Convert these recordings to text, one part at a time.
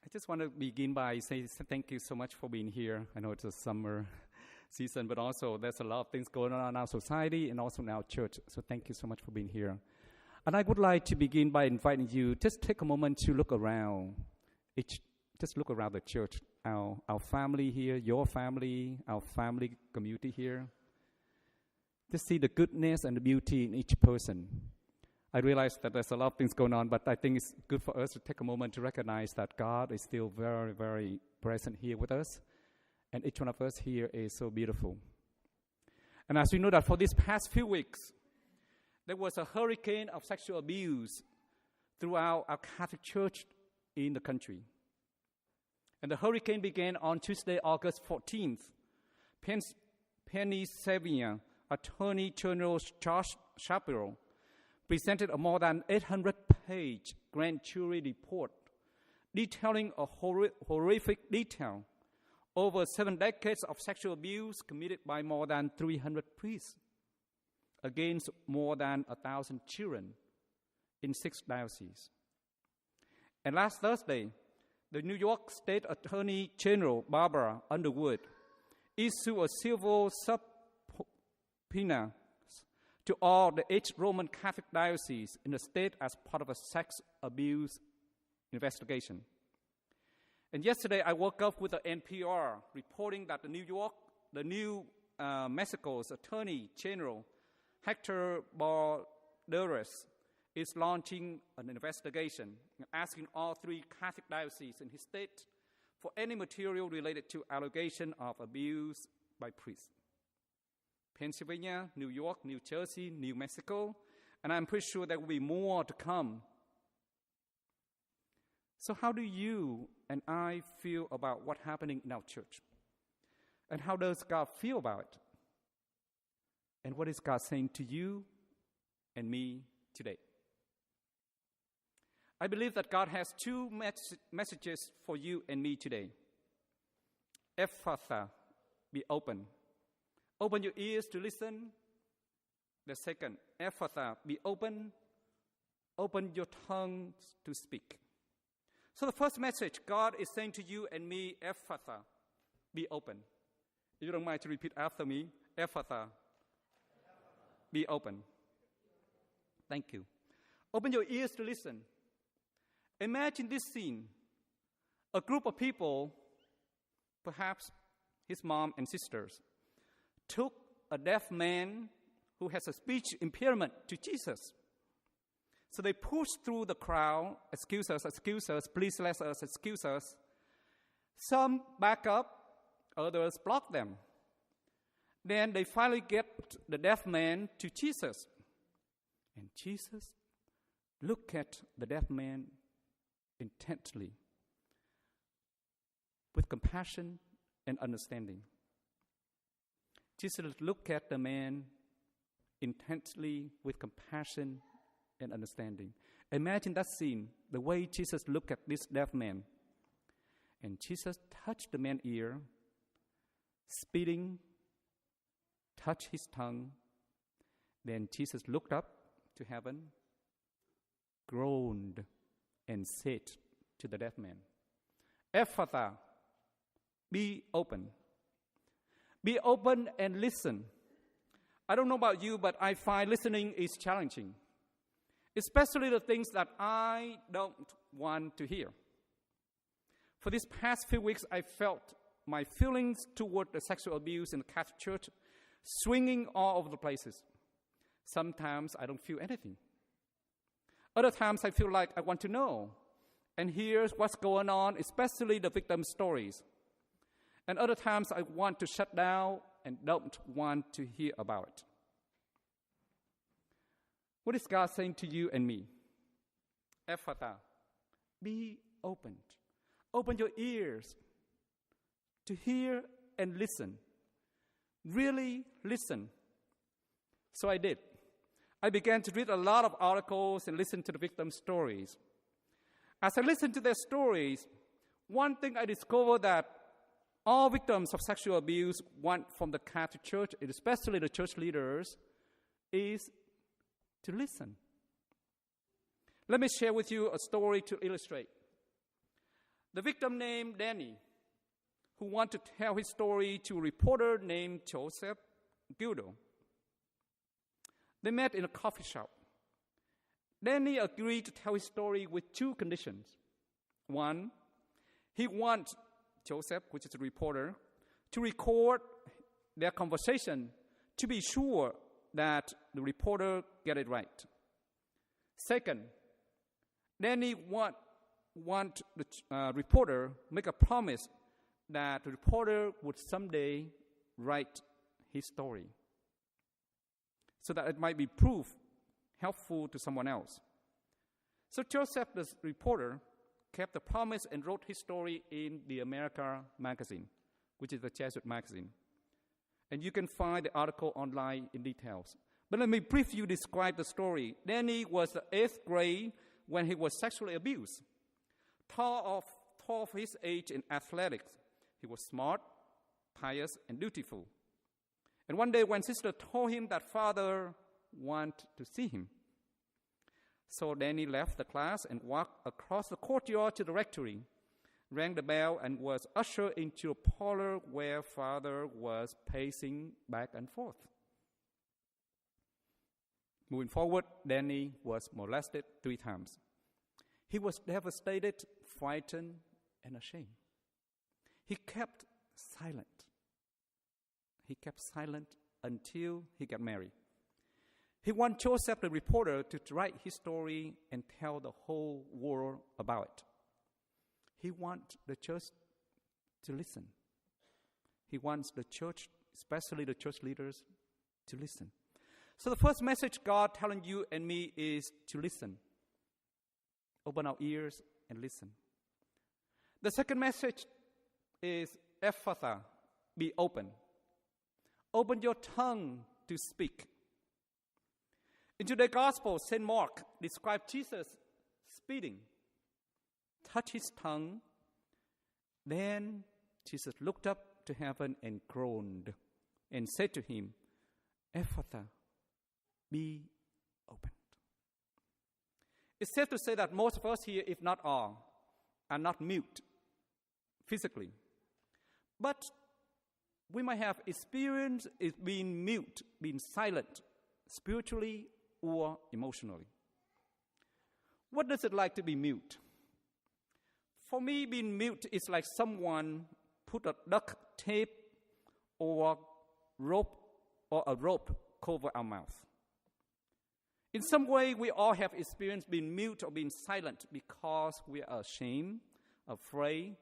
I just want to begin by saying thank you so much for being here. I know it's a summer season, but also there's a lot of things going on in our society and also in our church. So thank you so much for being here. And I would like to begin by inviting you, just take a moment to look around. Just look around the church, our family here, your family, our family community here. Just see the goodness and the beauty in each person. I realize that there's a lot of things going on, but I think it's good for us to take a moment to recognize that God is still very, very present here with us. And each one of us here is so beautiful. And as we know that for these past few weeks, there was a hurricane of sexual abuse throughout our Catholic Church in the country. And the hurricane began on Tuesday, August 14th. Pennsylvania Attorney General Josh Shapiro presented a more than 800-page grand jury report detailing a horrific detail over 7 decades of sexual abuse committed by more than 300 priests against more than 1,000 children in 6 dioceses. And last Thursday, the New York State Attorney General Barbara Underwood issued a civil subpoena to all the 8 Roman Catholic dioceses in the state as part of a sex abuse investigation. And yesterday, I woke up with the NPR reporting that the New Mexico's Attorney General, Hector Balderas, is launching an investigation asking all 3 Catholic dioceses in his state for any material related to allegation of abuse by priests. Pennsylvania, New York, New Jersey, New Mexico, and I'm pretty sure there will be more to come. So how do you and I feel about what's happening in our church? And how does God feel about it? And what is God saying to you and me today? I believe that God has 2 messages for you and me today. Ephphatha, be open. Open your ears to listen. The second, Ephphatha, be open. Open your tongues to speak. So the first message, God is saying to you and me, Ephphatha, be open. If you don't mind to repeat after me, Ephphatha, be open. Thank you. Open your ears to listen. Imagine this scene. A group of people, perhaps his mom and sisters, took a deaf man who has a speech impairment to Jesus. So they pushed through the crowd, excuse us, please let us, excuse us. Some back up, others block them. Then they finally get the deaf man to Jesus. And Jesus looked at the deaf man intently, with compassion and understanding. Jesus looked at the man intently with compassion and understanding. Imagine that scene, the way Jesus looked at this deaf man. And Jesus touched the man's ear, spitting, touched his tongue. Then Jesus looked up to heaven, groaned, and said to the deaf man, Ephphatha, be open. Be open and listen. I don't know about you, but I find listening is challenging, especially the things that I don't want to hear. For these past few weeks, I felt my feelings toward the sexual abuse in the Catholic Church swinging all over the places. Sometimes I don't feel anything. Other times I feel like I want to know and hear what's going on, especially the victim stories. And other times I want to shut down and don't want to hear about it. What is God saying to you and me? Ephphatha, be opened. Open your ears to hear and listen. Really listen. So I did. I began to read a lot of articles and listen to the victim stories. As I listened to their stories, one thing I discovered that all victims of sexual abuse want from the Catholic Church, especially the church leaders, is to listen. Let me share with you a story to illustrate. The victim named Danny, who wanted to tell his story to a reporter named Joseph Guido. They met in a coffee shop. Danny agreed to tell his story with two conditions. One, he wants Joseph, which is a reporter, to record their conversation to be sure that the reporter get it right. Second, Danny want the reporter make a promise that the reporter would someday write his story so that it might be proof helpful to someone else. So Joseph, the reporter, kept the promise and wrote his story in the America magazine, which is the Jesuit magazine. And you can find the article online in details. But let me briefly describe the story. Danny was the 8th grade when he was sexually abused. Tall of his age in athletics, he was smart, pious, and dutiful. And one day when sister told him that father wanted to see him, so Danny left the class and walked across the courtyard to the rectory, rang the bell, and was ushered into a parlor where father was pacing back and forth. Moving forward, Danny was molested 3 times. He was devastated, frightened, and ashamed. He kept silent. He kept silent until he got married. He wanted Joseph, the reporter, to write his story and tell the whole world about it. He wants the church to listen. He wants the church, especially the church leaders, to listen. So the first message God telling you and me is to listen. Open our ears and listen. The second message is Ephatha, be open. Open your tongue to speak. In today's gospel, St. Mark described Jesus speaking, touched his tongue. Then Jesus looked up to heaven and groaned and said to him, Ephatha, be opened. It's safe to say that most of us here, if not all, are not mute physically. But we might have experience being mute, being silent, spiritually or emotionally. What does it like to be mute? For me, being mute is like someone put a duct tape or a rope cover our mouth. In some way, we all have experienced being mute or being silent because we are ashamed, afraid,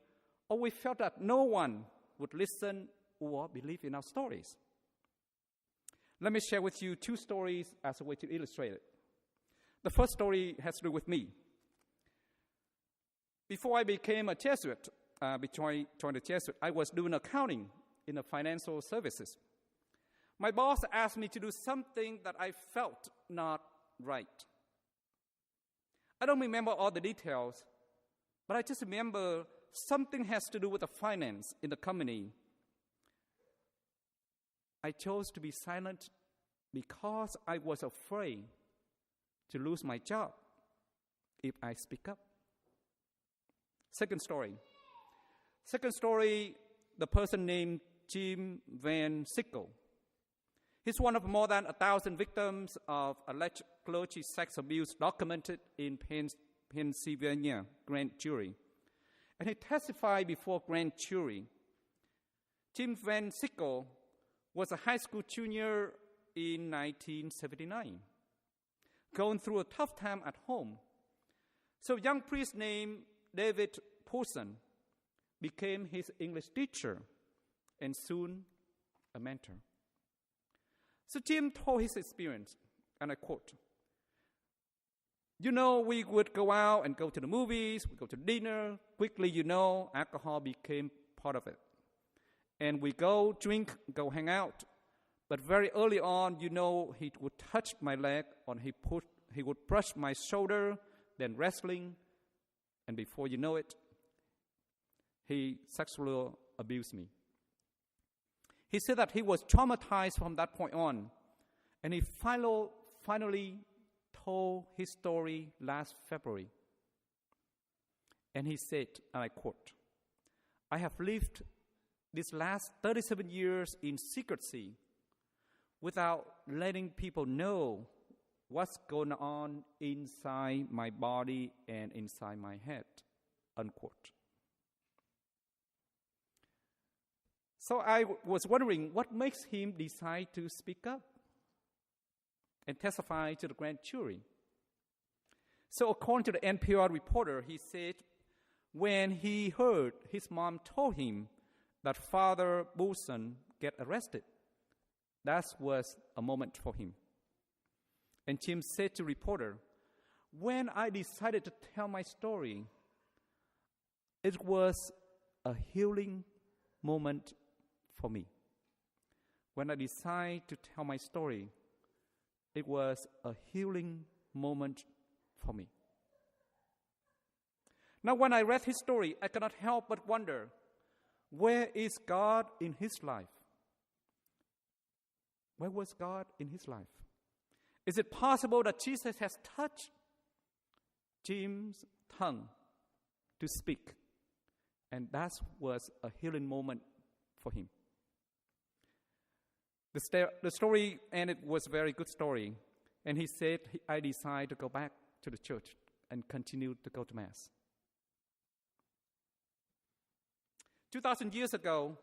or we felt that no one would listen or believe in our stories. Let me share with you 2 stories as a way to illustrate it. The first story has to do with me. Before I became a Jesuit, joined the Jesuit, I was doing accounting in the financial services. My boss asked me to do something that I felt not right. I don't remember all the details, but I just remember something has to do with the finance in the company. I chose to be silent because I was afraid to lose my job if I speak up. Second story, the person named Jim Van Sickle. He's one of more than 1,000 victims of alleged clergy sex abuse documented in Pennsylvania grand jury. And he testified before grand jury. Jim Van Sickle was a high school junior in 1979, going through a tough time at home. So a young priest named David Poulsen became his English teacher and soon a mentor. So Jim told his experience, and I quote, we would go out and go to the movies, we go to dinner. Quickly, alcohol became part of it. And we go drink, go hang out. But very early on, he would touch my leg, or he would brush my shoulder, then wrestling. And before you know it, he sexually abused me. He said that he was traumatized from that point on. And he finally told his story last February. And he said, and I quote, "I have lived these last 37 years in secrecy without letting people know what's going on inside my body and inside my head," unquote. So I was wondering what makes him decide to speak up and testify to the grand jury. So according to the NPR reporter, he said when he heard his mom told him that Father Wilson get arrested, that was a moment for him. And Jim said to reporter, "When I decided to tell my story, it was a healing moment for me. When I decided to tell my story, it was a healing moment for me." Now, when I read his story, I cannot help but wonder, where is God in his life? Where was God in his life? Is it possible that Jesus has touched Jim's tongue to speak, and that was a healing moment for him? The story ended was a very good story, and he said, "I decided to go back to the church and continue to go to Mass." 2,000 years ago,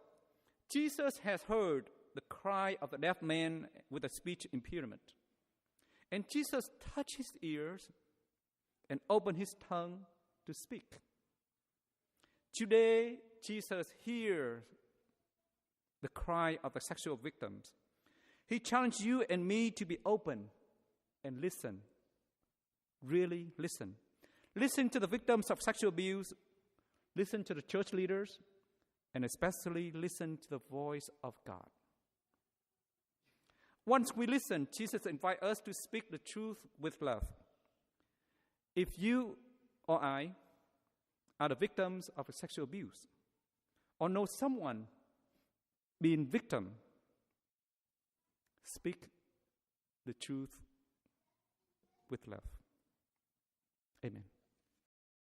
Jesus has heard the cry of the deaf man with a speech impairment. And Jesus touched his ears and opened his tongue to speak. Today, Jesus hears the cry of the sexual victims. He challenged you and me to be open and listen. Really listen. Listen to the victims of sexual abuse. Listen to the church leaders. And especially listen to the voice of God. Once we listen, Jesus invites us to speak the truth with love. If you or I are the victims of sexual abuse, or know someone being victim, speak the truth with love. Amen.